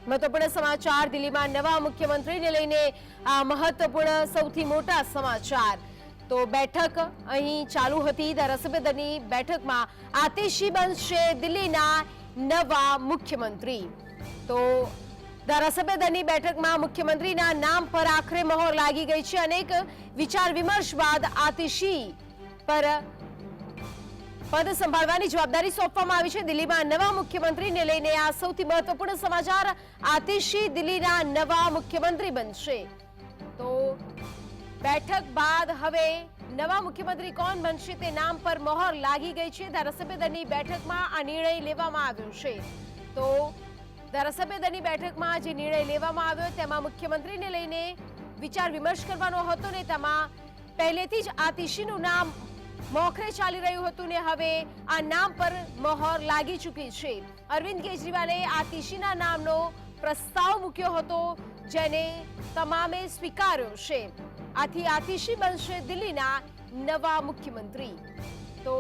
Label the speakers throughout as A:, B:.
A: મહત્વપૂર્ણ સમાચાર દિલ્હીમાં નવા મુખ્યમંત્રીને લઈને આ મહત્વપૂર્ણ સૌથી મોટા સમાચાર તો બેઠક અહીં ચાલુ હતી ધારાસભ્ય દળની બેઠકમાં આતિશી બનશે દિલ્હીના નવા મુખ્યમંત્રી તો ધારાસભ્ય દળની બેઠકમાં મુખ્યમંત્રીના નામ પર આખરે મહોર લાગી ગઈ છે અનેક વિચાર વિમર્શ બાદ આતિશી પર પદ સંભાળવાની જવાબદારી સોંપવામાં આવી છે દિલ્હીમાં નવા મુખ્યમંત્રીને લઈને આ સૌથી મહત્વપૂર્ણ સમાચાર આતિશી દિલ્હીના નવા મુખ્યમંત્રી બનશે તો બેઠક બાદ હવે નવા મુખ્યમંત્રી કોણ બનશે તે નામ પર મહોર લાગી ગઈ છે ધારાસભ્ય દળની બેઠકમાં આ નિર્ણય લેવામાં આવ્યો છે તો ધારાસભ્ય દળની બેઠકમાં જે નિર્ણય લેવામાં આવ્યો તેમાં મુખ્યમંત્રીને લઈને વિચાર વિમર્શ કરવાનો હતો ને તેમાં પહેલેથી જ આતિશીનું નામ મોખરે ચાલી રહ્યું હતું ને હવે આ નામ પર મહોર લાગી ચૂકી છે અરવિંદ કેજરીવાલે આતિશીના નામનો પ્રસ્તાવ મૂક્યો હતો જેને તમામે સ્વીકાર્યો છે આથી આતિશી બનશે દિલ્હીના નવા મુખ્યમંત્રી તો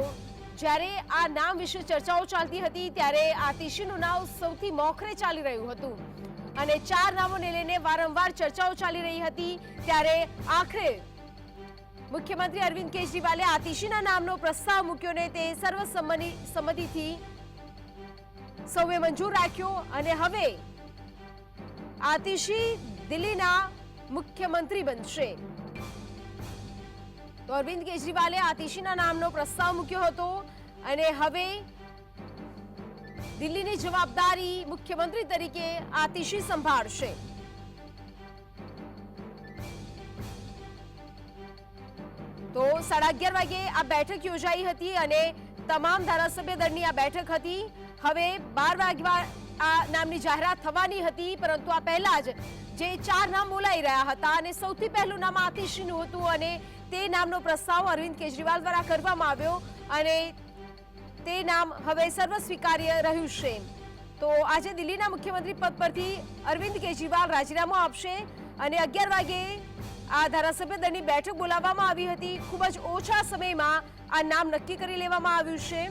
A: જ્યારે આ નામ વિશે ચર્ચાઓ ચાલતી હતી ત્યારે આતિશીનું નામ સૌથી મોખરે ચાલી રહ્યું હતું અને 4 નામોને લઈને વારંવાર ચર્ચાઓ ચાલી રહી હતી ત્યારે આખરે મુખ્યમંત્રી અરવિંદ કેજરીવાલે આતિશીના નામનો પ્રસ્તાવ મૂક્યો ને તે સર્વસંમતિથી સૌએ મંજૂર રાખ્યો અને હવે આતિશી દિલ્હીના મુખ્યમંત્રી બનશે તો અરવિંદ કેજરીવાલે આતિશીના નામનો પ્રસ્તાવ મૂક્યો હતો અને હવે દિલ્હીની જવાબદારી મુખ્યમંત્રી તરીકે આતિશી સંભાળશે તો 11:30 વાગે આ બેઠક યોજાઈ હતી અને તમામ ધારાસભ્ય દળની આ બેઠક હતી હવે 12 વાગ્યા આ નામની જાહેરાત થવાની હતી પરંતુ આ પહેલા જ જે 4 નામ બોલાઈ રહ્યા હતા અને સૌથી પહેલું નામ આતિશીનું હતું અને તે નામનો પ્રસ્તાવ અરવિંદ કેજરીવાલ દ્વારા કરવામાં આવ્યો અને તે નામ હવે સર્વ સ્વીકાર્ય રહ્યું છે તો આજે દિલ્હીના મુખ્યમંત્રી પદ પરથી અરવિંદ કેજરીવાલ રાજીનામું આપશે અને 11 વાગે આ ધારાસભ્ય દળની બેઠક બોલાવવામાં આવી હતી ખૂબ જ ઓછા સમયમાં આ નામ નક્કી કરી લેવામાં આવ્યું છે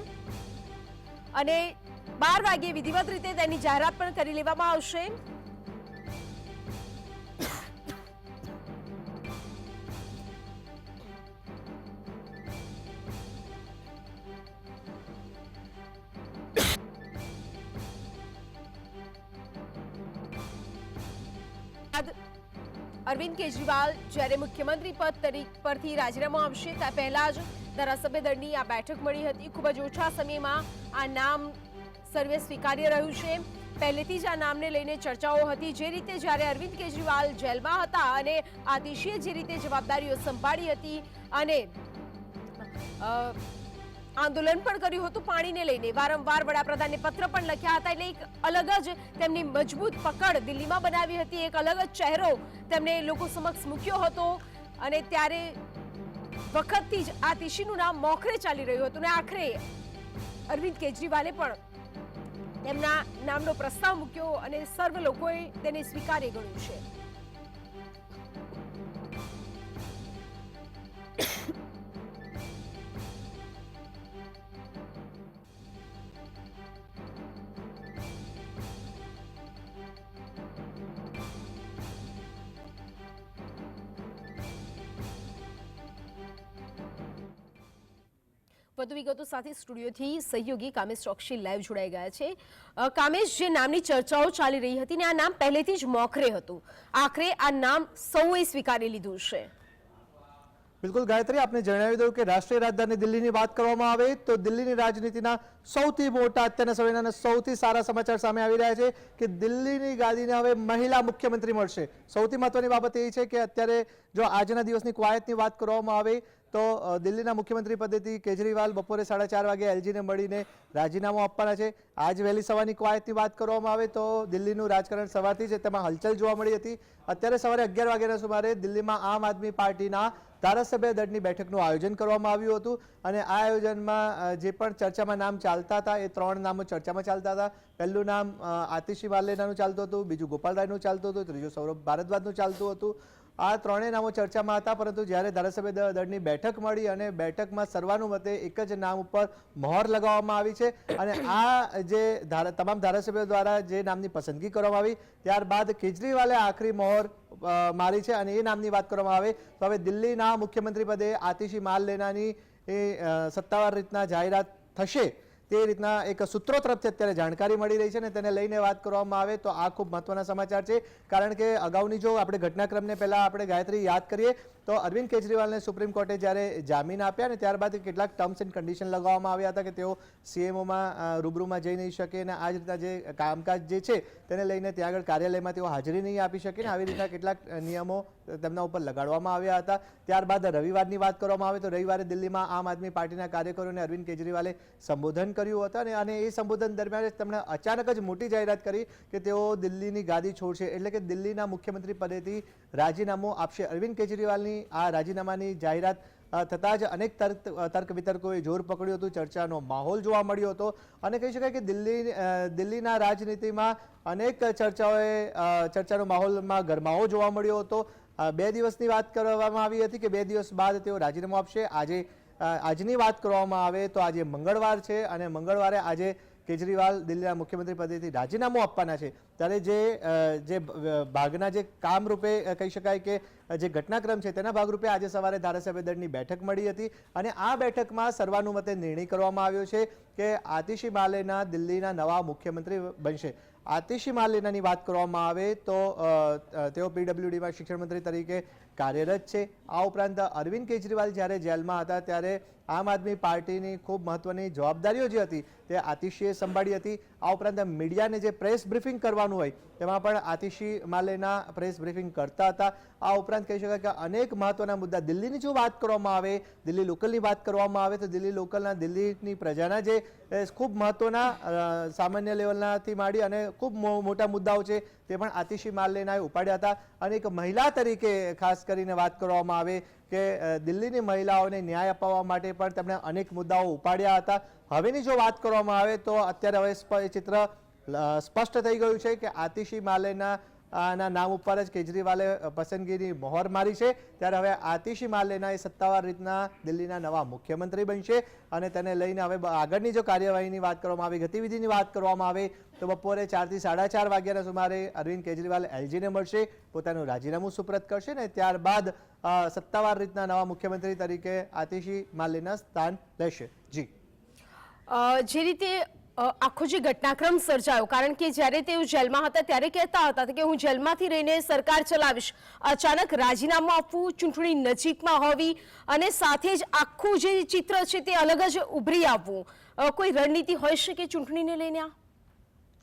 A: અને 12 વાગે વિધિવત રીતે તેની જાહેરાત પણ કરી લેવામાં આવશે અરવિંદ કેજરીવાલ જ્યારે મુખ્યમંત્રી પદ પરથી રાજીનામું આપશે તે પહેલા જ ધારાસભ્ય દળની આ બેઠક મળી હતી ખૂબ જ ઓછા સમયમાં આ નામ સર્વે સ્વીકાર્ય રહ્યું છે પહેલેથી જ આ નામને લઈને ચર્ચાઓ હતી જે રીતે જ્યારે અરવિંદ કેજરીવાલ જેલમાં હતા અને આતિશીએ જે રીતે જવાબદારીઓ સંભાળી હતી અને આંદોલન પણ કર્યું હતું પાણીને લઈને વારંવાર વડાપ્રધાનને પત્ર પણ લખ્યા હતા એટલે એક અલગ જ તેમની મજબૂત પકડ દિલ્હીમાં બનાવી હતી એક અલગ જ ચહેરો તેમને લોકો સમક્ષ મૂક્યો હતો અને ત્યારે વખતથી જ આતિશીનું નામ મોખરે ચાલી રહ્યું હતું અને આખરે અરવિંદ કેજરીવાલે પણ તેમના નામનો પ્રસ્તાવ મૂક્યો અને સર્વ લોકોએ તેને સ્વીકાર્ય ગણ્યું છે વધુ વિગતો સાથે સ્ટુડિયોથી સહયોગી કામેશ ચોકસી લાઈવ જોડાઈ ગયા છે કામેશ જે નામની ચર્ચાઓ ચાલી રહી હતી ને આ નામ પહેલેથી જ મોખરે હતું આખરે આ નામ સૌએ સ્વીકારી લીધું છે
B: બિલકુલ ગાયત્રી આપને જણાવી દઉં કે રાષ્ટ્રીય રાજધાની દિલ્હીની વાત કરવામાં આવે તો દિલ્હીની રાજનીતિના સૌથી મોટા અત્યારના સમયના સૌથી સારા સમાચાર સામે આવી રહ્યા છે કે દિલ્હીની ગાદીને હવે મહિલા મુખ્યમંત્રી મળશે સૌથી મહત્વની બાબત એ છે કે અત્યારે જો આજના દિવસની કવાયતની વાત કરવામાં આવે તો દિલ્હીના મુખ્યમંત્રી પદેથી કેજરીવાલ બપોરે 4:30 વાગે એલજીને મળીને રાજીનામું આપવાના છે આજ વહેલી સવારની કવાયતની વાત કરવામાં આવે તો દિલ્હીનું રાજકારણ સવારથી જ તેમાં હલચલ જોવા મળી હતી અત્યારે સવારે 11 વાગ્યાના સુમારે દિલ્હીમાં આમ આદમી પાર્ટીના ધારાસભ્ય દળની બેઠકનું આયોજન કરવામાં આવ્યું હતું અને આ આયોજનમાં જે પણ ચર્ચામાં નામ ચાલતા હતા એ 3 નામો ચર્ચામાં ચાલતા હતા પહેલું નામ આતિશી વાલેનાનું ચાલતું હતું બીજું ગોપાલ રાયનું ચાલતું હતું ત્રીજું સૌરભ ભારદ્વાજનું ચાલતું હતું આ ત્રણેય નામો ચર્ચામાં હતા, પરંતુ જ્યારે ધારાસભ્ય દળની બેઠક મળી અને બેઠકમાં સર્વાનુમતે એક જ નામ ઉપર મહોર લગાવવામાં આવી છે અને આ જે તમામ ધારાસભ્યો દ્વારા જે નામની પસંદગી કરવામાં આવી ત્યારબાદ કેજરીવાલે આખરી મહોર મારી છે અને એ નામની વાત કરવામાં આવે તો હવે દિલ્હીના મુખ્યમંત્રી પદે આતિશી માર્લેનાની સત્તાવાર રીતના જાહેરાત થશે તે રીતના એક સૂત્રો તરફથી અત્યારે જાણકારી મળી રહી છે અને તેને લઈને વાત કરવામાં આવે તો આ ખૂબ મહત્વના સમાચાર છે, કારણ કે અગાઉની જો આપણે ઘટનાક્રમને પહેલા આપણે ગાયત્રી યાદ કરીએ તો અરવિંદ કેજરીવાલને સુપ્રીમ કોર્ટે જ્યારે જામીન આપ્યા અને ત્યારબાદ કેટલાક ટર્મ્સ એન્ડ કન્ડિશન લગાવવામાં આવ્યા હતા કે તેઓ સીએમઓમાં રૂબરૂમાં જઈ નહીં શકે અને આ જ રીતના જે કામકાજ જે છે તેને લઈને ત્યાં આગળ કાર્યાલયમાં તેઓ હાજરી નહીં આપી શકે ને આવી રીતના કેટલાક નિયમો તેમના ઉપર લગાડવામાં આવ્યા હતા. ત્યારબાદ રવિવારની વાત કરવામાં આવે તો રવિવારે દિલ્હીમાં આમ આદમી પાર્ટીના કાર્યકરોને અરવિંદ કેજરીવાલે સંબોધન કર્યું હતું અને એ સંબોધન દરમિયાન તેમણે અચાનક જ મોટી જાહેરાત કરી કે તેઓ દિલ્હીની ગાદી છોડશે, એટલે કે દિલ્હીના મુખ્યમંત્રી પદેથી રાજીનામું આપશે. અરવિંદ કેજરીવાલની આ રાજીનામાની જાહેરાત થતાં જ અનેક તર્ક વિતર્કોએ જોર પકડ્યું હતું, ચર્ચાનો માહોલ જોવા મળ્યો હતો અને કહી શકાય કે દિલ્હીના રાજનીતિમાં અનેક ચર્ચાનો માહોલમાં ગરમાવો જોવા મળ્યો હતો. 2 દિવસની વાત કરવામાં આવી હતી કે 2 દિવસ બાદ તેઓ રાજીનામું આપશે. આજની વાત કરવામાં આવે તો આજે મંગળવાર છે અને મંગળવારે આજે કેજરીવાલ દિલ્હીના મુખ્યમંત્રી પદેથી રાજીનામું આપવાના છે. ત્યારે જે ભાગના જે કામ રૂપે કહી શકાય કે જે ઘટનાક્રમ છે તેના ભાગરૂપે આજે સવારે ધારાસભ્ય દળની બેઠક મળી હતી અને આ બેઠકમાં સર્વાનુમતે નિર્ણય કરવામાં આવ્યો છે કે આતિશી માર્લેના દિલ્હીના નવા મુખ્યમંત્રી બનશે. આતિશી માર્લેનાની વાત કરવામાં આવે તો તેઓ પીડબ્લ્યુડીમાં શિક્ષણ મંત્રી તરીકે કાર્યરત છે. આ ઉપરાંત અરવિંદ કેજરીવાલ જ્યારે જેલમાં હતા ત્યારે આમ આદમી પાર્ટીની ખૂબ મહત્વની જવાબદારીઓ જે હતી તે આતિશીએ સંભાળી હતી. આ ઉપરાંત મીડિયાને જે પ્રેસ બ્રીફિંગ કરવાનું હોય તેમાં પણ આતિશી માર્લેના પ્રેસ બ્રીફિંગ કરતા હતા. આ ઉપરાંત કહી શકાય કે અનેક મહત્વના મુદ્દા દિલ્હીની જો વાત કરવામાં આવે, દિલ્હી લોકલની વાત કરવામાં આવે તો દિલ્હીની પ્રજાના જે ખૂબ મહત્વના સામાન્ય લેવલનાથી માંડી અને ખૂબ મોટા મુદ્દાઓ છે તે પણ આતિશી માર્લેનાએ ઉપાડ્યા હતા. અને એક મહિલા તરીકે ખાસ કરીને વાત કરવામાં આવે કે દિલ્હીની મહિલાઓને ન્યાય અપાવવા માટે પણ તેમણે અનેક મુદ્દાઓ ઉપાડ્યા હતા. હવેની જો વાત કરવામાં આવે તો અત્યારે હવે ચિત્ર સ્પષ્ટ થઈ ગયું છે કે આતિશી માર્લેના નામ ઉપર જ કેજરીવાલે પસંદગીની મહોર મારી છે. ત્યારે હવે આતિશી માર્લેના એ સત્તાવાર રીતના દિલ્હીના નવા મુખ્યમંત્રી બનશે અને તેને લઈને હવે આગળની જો કાર્યવાહીની વાત કરવામાં આવે, ગતિવિધિની વાત કરવામાં આવે તો બપોરે 4 થી 4:30 વાગ્યાના સુમારે અરવિંદ કેજરીવાલ એલજીને મળશે, પોતાનું રાજીનામું સુપ્રત કરશે ને ત્યારબાદ સત્તાવાર રીતના નવા મુખ્યમંત્રી તરીકે આતિશી માર્લેના સ્થાન લેશે. જી,
A: જે રીતે આખો જે ઘટનાક્રમ સર્જાયો, કારણ કે જ્યારે તેઓ જેલમાં હતા ત્યારે કહેતા હતા કે હું જેલમાંથી રહીને સરકાર ચલાવીશ, અચાનક રાજીનામું આપવું, ચૂંટણી નજીકમાં હોવી અને સાથે જ આખું જે ચિત્ર છે તે અલગ જ ઉભરી આવવું, કોઈ રણનીતિ હોઈ શકે ચૂંટણીને લઈને? આ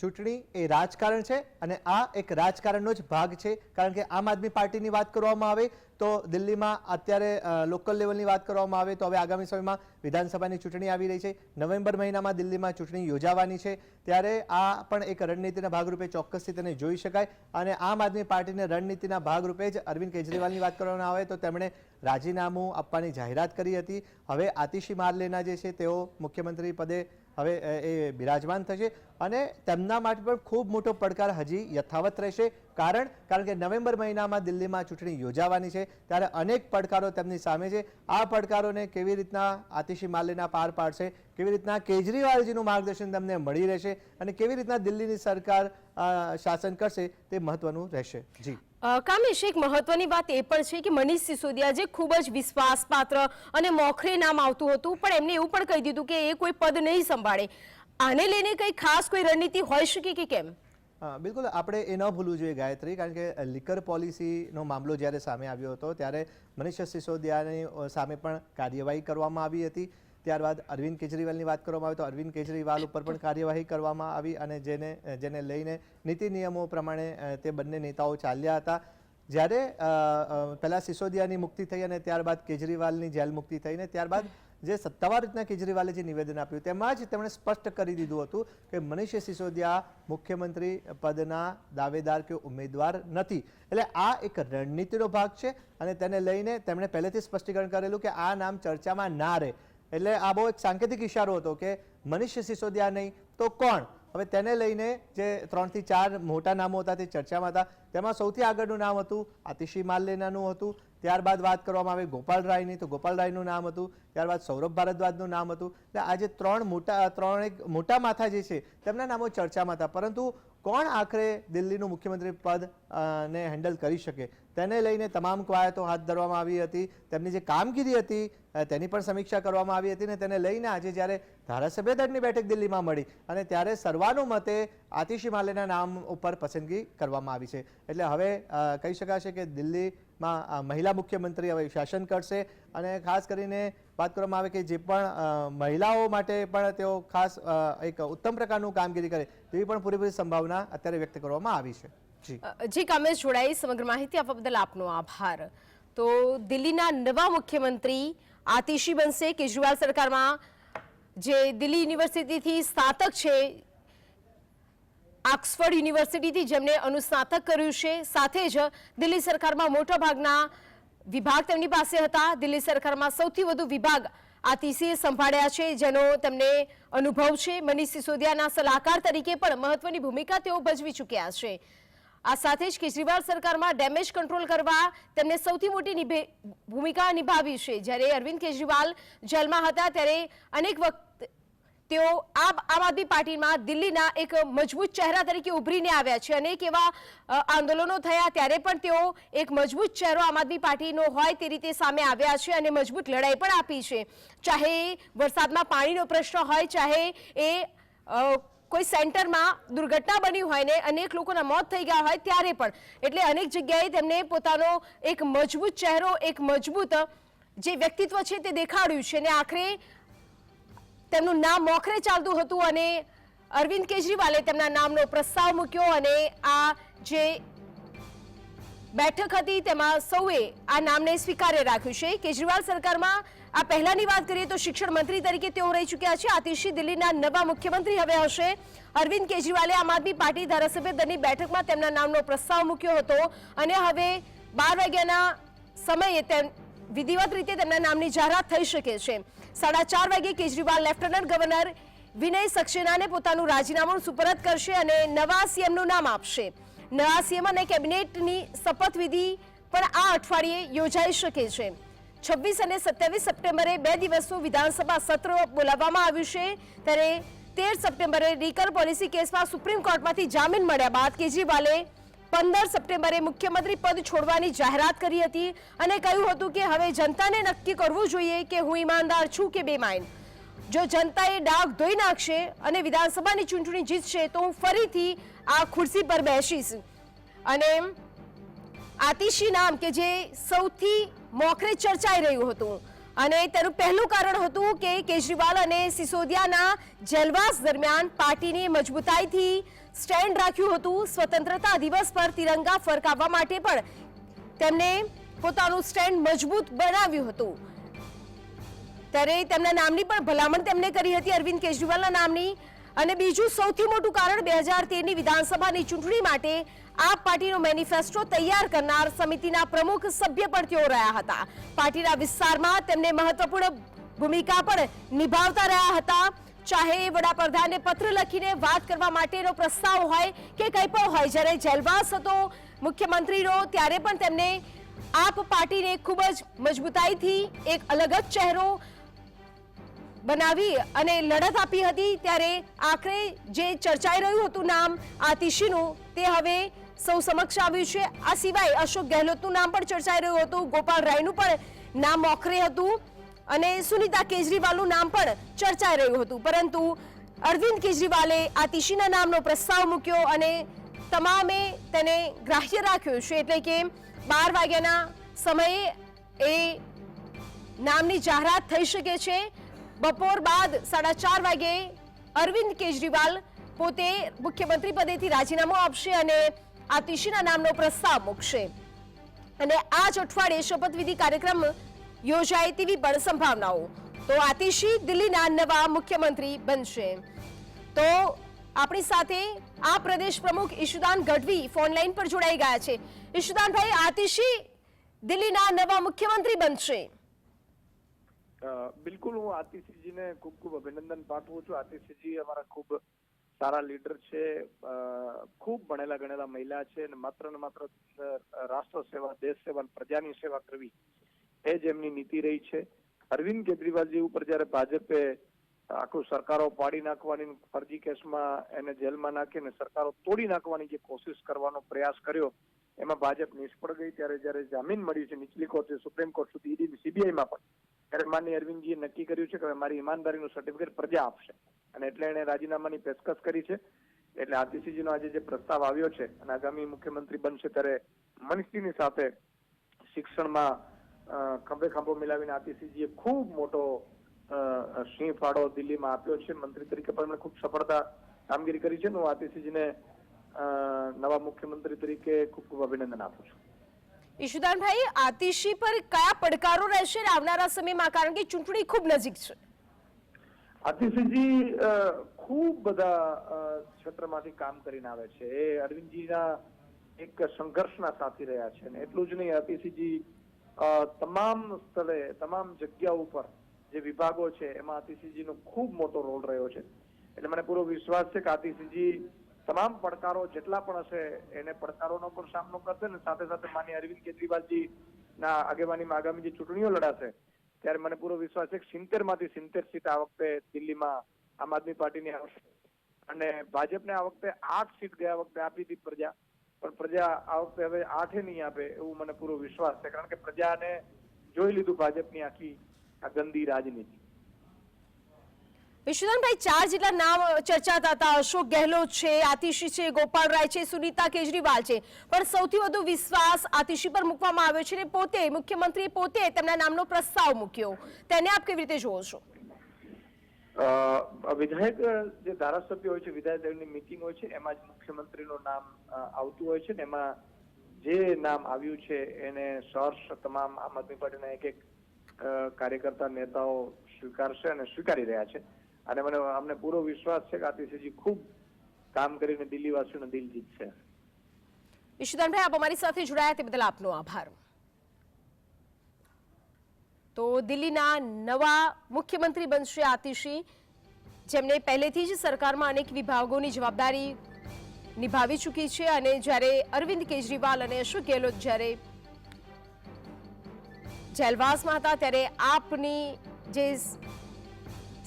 B: ચૂંટણી એ રાજકારણ છે અને આ એક રાજકારણનો જ ભાગ છે, કારણ કે આમ આદમી પાર્ટીની વાત કરવામાં આવે તો દિલ્હીમાં અત્યારે લોકલ લેવલની વાત કરવામાં આવે તો હવે આગામી સમયમાં વિધાનસભાની ચૂંટણી આવી રહી છે. નવેમ્બર મહિનામાં દિલ્હીમાં ચૂંટણી યોજાવાની છે. ત્યારે આ પણ એક રણનીતિના ભાગરૂપે ચોક્કસથી તેને જોઈ શકાય અને આમ આદમી પાર્ટીને રણનીતિના ભાગરૂપે જ અરવિંદ કેજરીવાલની વાત કરવામાં આવે તો તેમણે રાજીનામું આપવાની જાહેરાત કરી હતી. હવે આતિશી માર્લેના જે છે તેઓ મુખ્યમંત્રી પદે હવે એ બિરાજમાન થશે અને તેમના માટે પણ ખૂબ મોટો પડકાર હજી યથાવત રહેશે, કારણ કે નવેમ્બર મહિનામાં દિલ્હીમાં ચૂંટણી યોજાવાની છે. ત્યારે અનેક પડકારો તેમની સામે છે. આ પડકારોને કેવી રીતના આતિશી માર્લેના પાર પાડશે, કેવી રીતના કેજરીવાલજીનું માર્ગદર્શન તેમને મળી રહેશે અને કેવી રીતના દિલ્હીની સરકાર શાસન કરશે તે મહત્વનું રહેશે. જી
A: કામેશ, એક મહત્વની વાત એ પણ છે કે મનીષ સિસોદિયા જે ખૂબ જ વિશ્વાસપાત્ર અને મોખરે નામ આવતું હતું પણ એમને એવું પણ કહી દીધું કે એ કોઈ પદ નહીં સંભાળે. આને લઈને કઈ ખાસ કોઈ રણનીતિ હોઈ શકે કે કેમ?
B: બિલકુલ, આપણે એ ન ભૂલવું જોઈએ ગાયત્રી, કારણ કે લિકર પોલિસીનો મામલો જ્યારે સામે આવ્યો હતો ત્યારે મનીષ સિસોદિયાની સામે પણ કાર્યવાહી કરવામાં આવી હતી. ત્યારબાદ અરવિંદ કેજરીવાલની વાત કરવામાં આવે તો અરવિંદ કેજરીવાલ ઉપર પણ કાર્યવાહી કરવામાં આવી અને જેને લઈને નીતિ નિયમો પ્રમાણે તે બંને નેતાઓ ચાલ્યા હતા. જ્યારે પહેલા સિસોદિયાની મુક્તિ થઈ અને ત્યારબાદ કેજરીવાલની જેલ મુક્તિ થઈને ત્યારબાદ જે સત્તાવાર રીતના કેજરીવાલે જે નિવેદન આપ્યું તેમાં જ તેમણે સ્પષ્ટ કરી દીધું હતું કે મનીષ સિસોદિયા મુખ્યમંત્રી પદના દાવેદાર કે ઉમેદવાર નથી. એટલે આ એક રણનીતિનો ભાગ છે અને તેને લઈને તેમણે પહેલેથી સ્પષ્ટીકરણ કરેલું કે આ નામ ચર્ચામાં ના રહે. એટલે આ બહુ એક સાંકેતિક ઇશારો હતો કે મનીષ સિસોદિયા નહીં તો કોણ, હવે તેને લઈને જે 3 થી 4 મોટા નામો હતા તે ચર્ચામાં હતા. તેમાં સૌથી આગળનું નામ હતું આતિશી માર્લેનાનું હતું. ત્યારબાદ વાત કરવામાં આવે ગોપાલ રાયની, તો ગોપાલ રાયનું નામ હતું. ત્યારબાદ સૌરભ ભારદ્વાજનું નામ હતું. એટલે આ જે ત્રણ મોટા માથા જે છે તેમના નામો ચર્ચામાં હતા. પરંતુ કોણ આખરે દિલ્હીનું મુખ્યમંત્રી પદ ને હેન્ડલ કરી શકે તેને લઈને તમામ કવાયતો હાથ ધરવામાં આવી હતી. તેમની જે કામગીરી હતી તેની પણ સમીક્ષા કરવામાં આવી હતી. ને તેને લઈને આજે જ્યારે ધારાસભ્ય દળની બેઠક દિલ્હીમાં મળી અને ત્યારે સર્વાનુમતે આતિશી માર્લેના નામ ઉપર પસંદગી કરવામાં આવી છે. એટલે હવે કહી શકાશે કે દિલ્હીમાં મહિલા મુખ્યમંત્રી હવે શાસન કરશે. અને ખાસ કરીને વાત કરવામાં આવે કે જે પણ મહિલાઓ માટે પણ તેઓ ખાસ એક ઉત્તમ પ્રકારનું કામગીરી કરે તેવી પણ પૂરેપૂરી સંભાવના અત્યારે વ્યક્ત કરવામાં આવી છે.
A: જી કામેશ જોડાઈ, સમગ્ર માહિતી આપવા બદલ આપનો આભાર. તો દિલ્હીના નવા મુખ્યમંત્રી આતિશી બનશે. કેજરીવાલ સરકારમાં જે દિલ્હી યુનિવર્સિટીથી સ્નાતક છે, ઓક્સફર્ડ યુનિવર્સિટીથી જેમને અનુસ્નાતક કર્યું છે, સાથે જ દિલ્હી સરકારમાં મોટા ભાગના વિભાગ તેમની પાસે હતા. દિલ્હી સરકારમાં સૌથી વધુ વિભાગ આતિશીએ સંભાળ્યા છે, જેનો તેમને અનુભવ છે. મનીષ સિસોદિયાના સલાહકાર તરીકે પણ મહત્વની ભૂમિકા તેઓ ભજવી ચૂક્યા છે. આ સાથે જ કેજરીવાલ સરકારમાં ડેમેજ કંટ્રોલ કરવા તેમને સૌથી મોટી ભૂમિકા નિભાવી છે. જ્યારે અરવિંદ કેજરીવાલ જેલમાં હતા ત્યારે અનેક વખત તેઓ આમ આદમી પાર્ટીમાં દિલ્હીના એક મજબૂત ચહેરા તરીકે ઉભરીને આવ્યા છે. અનેક એવા આંદોલનો થયા ત્યારે પણ તેઓ એક મજબૂત ચહેરો આમ આદમી પાર્ટીનો હોય તે રીતે સામે આવ્યા છે અને મજબૂત લડાઈ પણ આપી છે. ચાહે વરસાદમાં પાણીનો પ્રશ્ન હોય, ચાહે એ કોઈ સેન્ટરમાં દુર્ઘટના બની હોય ને અનેક લોકોના મોત થઈ ગયા હોય ત્યારે પણ. એટલે અનેક જગ્યાએ તેમને પોતાનો એક મજબૂત ચહેરો, એક મજબૂત જે વ્યક્તિત્વ છે તે દેખાડ્યું છે. અને આખરે તેમનું નામ મોખરે ચાલતું હતું અને અરવિંદ કેજરીવાલે તેમના નામનો પ્રસ્તાવ મૂક્યો અને આ જે બેઠક હતી તેમાં સૌએ આ નામને સ્વીકાર્ય રાખ્યું છે. કેજરીવાલ સરકારમાં આ પહેલાની વાત કરીએ તો શિક્ષણ મંત્રી તરીકે તેઓ રહી ચૂક્યા છે. આતિશી દિલ્હીના નવા મુખ્યમંત્રી હવે હશે. અરવિંદ કેજરીવાલે આમ આદમી પાર્ટી ધારાસભ્ય દળની બેઠકમાં તેમના નામનો પ્રસ્તાવ મૂક્યો હતો અને હવે 12 વાગ્યાના સમયે વિધિવત રીતે તેમના નામની જાહેરાત થઈ શકે છે. 4:30 વાગે કેજરીવાલ લેફ્ટનન્ટ ગવર્નર વિનય સક્સેનાને પોતાનું રાજીનામું સુપરત કરશે અને નવા સીએમનું નામ આપશે. નવા સીએમ અને કેબિનેટની શપથવિધિ પણ આ અઠવાડિયે યોજાઈ શકે છે. 26 અને 27 સપ્ટેમ્બરે 2 દિવસનું વિધાનસભા સત્ર બોલાવવામાં આવ્યું છે. ત્યારે 13 સપ્ટેમ્બરે રિકર પોલિસી કેસમાં સુપ્રીમ કોર્ટમાંથી જામીન મળ્યા બાદ કેજરીવાલે 15 સપ્ટેમ્બરે મુખ્યમંત્રી પદ છોડવાની જાહેરાત કરી હતી અને કહ્યું હતું કે હવે જનતાને નક્કી કરવું જોઈએ કે હું ઈમાનદાર છું કે બેમાન. જો જનતાએ ડાઘ ધોઈ નાખશે અને વિધાનસભાની ચૂંટણી જીતશે તો હું ફરીથી આ ખુરશી પર બેસીશ. અને આતિશી નામ કે જે સૌથી મોખરે ચર્ચાઈ રહ્યું હતું અને તેનું પહેલું કારણ હતું કે કેજરીવાલ અને સિસોદિયાના જેલવાસ દરમિયાન પાર્ટીની મજબૂતાઈથી સ્ટેન્ડ રાખ્યું હતું. સ્વતંત્રતા દિવસ પર તિરંગા ફરકાવવા માટે પણ તેમને પોતાનું સ્ટેન્ડ મજબૂત બનાવ્યું હતું. ત્યારે તેમના નામની પણ ભલામણ તેમને કરી હતી, અરવિંદ કેજરીવાલના નામની. અને બીજું સૌથી મોટું કારણ 2013ની વિધાનસભાની ચૂંટણી માટે આપ પાર્ટીનો મેનિફેસ્ટો તૈયાર કરનાર સમિતિના પ્રમુખ સભ્ય પણ તેઓ રહ્યા હતા. પાર્ટીના વિસ્તારમાં તેમને મહત્વપૂર્ણ ભૂમિકા પણ નિભાવતા રહ્યા હતા. ચાહે વડાપ્રધાનને પત્ર લખીને વાત કરવા માટેનો પ્રસ્તાવ હોય કે કંઈ પણ હોય. જ્યારે જેલવાસ હતો મુખ્યમંત્રીનો ત્યારે પણ તેમને આપ પાર્ટીને ખૂબ જ મજબૂતાઈથી એક અલગ જ ચહેરો બનાવી અને લડત આપી હતી. ત્યારે આખરે જે ચર્ચાઈ રહ્યું હતું નામ આતિશીનું તે હવે સૌ સમક્ષ આવ્યું છે. આ સિવાય અશોક ગેહલોતનું નામ પણ ચર્ચાઈ રહ્યું હતું, ગોપાલ રાયનું પણ નામ મોખરે હતું અને સુનીતા કેજરીવાલનું નામ પણ ચર્ચાઈ રહ્યું હતું. પરંતુ અરવિંદ કેજરીવાલે આતિશીના નામનો પ્રસ્તાવ મૂક્યો અને તમામે તેને ગ્રાહ્ય રાખ્યો છે. એટલે કે 12 વાગ્યાના સમયે એ નામની જાહેરાત થઈ શકે છે. બપોર બાદ 4:30 વાગે અરવિંદ કેજરીવાલ પોતે મુખ્યમંત્રી પદેથી રાજીનામું આપશે અને આતિશીના નામનો પ્રસ્તાવ મૂકશે. અને આ જ અઠવાડિયે શપથવિધિ કાર્યક્રમ યોજાય તેવી પણ સંભાવનાઓ. તો આતિશી દિલ્હીના નવા મુખ્યમંત્રી બનશે. તો આપણી સાથે આ પ્રદેશ પ્રમુખ ઈશુદાન ગઢવી ફોનલાઈન પર જોડાઈ ગયા છે. ઈશુદાનભાઈ, આતિશી દિલ્હીના નવા મુખ્યમંત્રી બનશે.
C: બિલકુલ, હું આતિશીજીને ખૂબ ખૂબ અભિનંદન પાઠવું છું. આતિશીજી અમારા ખૂબ સારા લીડર છે, ખૂબ ભણેલા ગણેલા મહિલા છે અને માત્ર ને માત્ર રાષ્ટ્ર સેવા, દેશ સેવા, પ્રજાની સેવા કરવી એ જ એમની નીતિ રહી છે. અરવિંદ કેજરીવાલજી ઉપર જયારે ભાજપે આખું સરકારો પાડી નાખવાની, ફરજી કેસમાં એને જેલમાં નાખીને સરકારો તોડી નાખવાની જે કોશિશ કરવાનો પ્રયાસ કર્યો, એમાં ભાજપ નિષ્ફળ ગઈ. ત્યારે જયારે જામીન મળ્યું છે નીચલી કોર્ટે, સુપ્રીમ કોર્ટ સુધી, ઈડી, સીબીઆઈમાં પણ, ત્યારે માનનીય અરવિંદજીએ નક્કી કર્યું છે કે મારી ઈમાનદારીનું સર્ટિફિકેટ પ્રજા આપશે અને એટલે એને રાજીનામાની પેશકશ કરી છે. એટલે આતિશીજીનો આજે જે પ્રસ્તાવ આવ્યો છે અને આગામી મુખ્યમંત્રી બનશે ત્યારે મનીષજીની સાથે શિક્ષણમાં ખંભે ખંભો મિલાવીને આતિશીજીએ ખૂબ મોટો સિંહ ફાળો દિલ્હીમાં આપ્યો છે. મંત્રી તરીકે પણ એમણે ખૂબ સફળતા કામગીરી કરી છે. હું આતિશીજીને નવા મુખ્યમંત્રી તરીકે ખૂબ ખૂબ અભિનંદન આપું છું.
A: ઈશુદાનભાઈ, આતિશી પર કયા પડકારો રહેશે આવનારા સમયમાં, કારણ કે ચૂંટણી ખૂબ નજીક છે?
C: આતિશીજી ખૂબ બધા ક્ષેત્રમાંથી કામ કરીને આવે છે. એ અરવિંદજીના એક સંઘર્ષના સાથી રહ્યા છે અને એટલું જ નહીં, આતિશીજી તમામ સ્થળે, તમામ જગ્યા ઉપર જે વિભાગો છે એમાં આતિશીજીનો ખૂબ મોટો રોલ રહ્યો છે. એટલે મને પૂરો વિશ્વાસ છે કે આતિશીજી તમામ પડકારો જેટલા પણ હશે એને પડકારોનો પણ સામનો કરશે ને સાથે સાથે માનનીય અરવિંદ કેજરીવાલજી ના આગેવાનીમાં આગામી જે ચૂંટણીઓ લડાશે ત્યારે મને પૂરો વિશ્વાસ છે કે 70 માંથી 70 સીટ આ વખતે દિલ્હીમાં આમ આદમી પાર્ટીની આવશે અને ભાજપને આ વખતે 8 સીટ ગયા વખતે આપી હતી પ્રજા, પણ પ્રજા આ વખતે હવે 8 નહીં આપે એવું મને પૂરો વિશ્વાસ છે, કારણ કે પ્રજાને જોઈ લીધું ભાજપની આખી આ ગંદી રાજનીતિ.
A: વિશ્વનાથભાઈ, 4 જેટલા નામ ચર્ચાતા હતા. અશોક ગેહલોત છે, આતિશી છે, ગોપાલ રાય છે, સુનીતા કેજરીવાલ છે, પણ સૌથી વધુ વિશ્વાસ આતિશી પર મૂકવામાં આવ્યો છે અને પોતે મુખ્યમંત્રી પોતે તેમના નામનો પ્રસ્તાવ મૂક્યો. તેને આપ કેવી રીતે જોવો છો?
C: વિધાયક જે ધારાસભ્ય હોય છે, વિધાયકની મીટિંગ હોય છે, એમાં જ મુખ્યમંત્રીનું નામ આવતું હોય છે ને એમાં જે નામ આવ્યું છે એને સહર્ષ તમામ આમ આદમી પાર્ટીના એક કાર્યકર્તા નેતાઓ સ્વીકારશે અને સ્વીકારી રહ્યા છે અને અમને પૂરો વિશ્વાસ છે કે આતિશીજી ખૂબ કામ કરીને દિલ્હીવાસીઓનું દિલ જીતશે.
A: ઈશુદાનભાઈ, આપ અમારી સાથે જોડાયા તે બદલ આપનો આભાર. તો દિલ્હીના નવા મુખ્યમંત્રી બનશે આતિશી, જેમને પહેલેથી જ સરકારમાં અનેક વિભાગોની જવાબદારી નિભાવી ચૂકી છે અને જ્યારે અરવિંદ કેજરીવાલ અને અશોક ગેહલોત જ્યારે જેલવાસમાં હતા ત્યારે આપની જે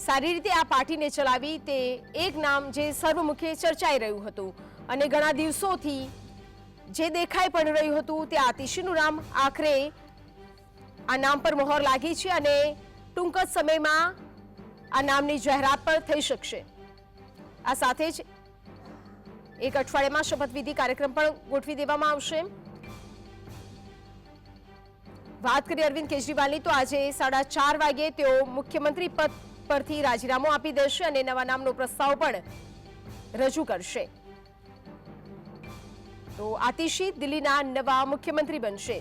A: સારી રીતે આ પાર્ટીને ચલાવી તે એક નામ જે સર્વમુખે ચર્ચાઈ રહ્યું હતું અને ઘણા દિવસોથી જે દેખાઈ પણ રહ્યું હતું તે આતિશીનું નામ આખરે આ નામ પર મહોર લાગી છે અને ટૂંક જ સમયમાં આ નામની જાહેરાત પણ થઈ શકશે. આ સાથે જ એક અઠવાડિયામાં શપથવિધિ કાર્યક્રમ પણ ગોઠવી દેવામાં આવશે. વાત કરીએ અરવિંદ કેજરીવાલની તો આજે 4:30 વાગે તેઓ મુખ્યમંત્રી પદ પરથી રાજીનામું આપી દેશે અને નવા નામનો પ્રસ્તાવ પણ રજૂ કરશે. તો આતિશી દિલ્હીના નવા મુખ્યમંત્રી બનશે.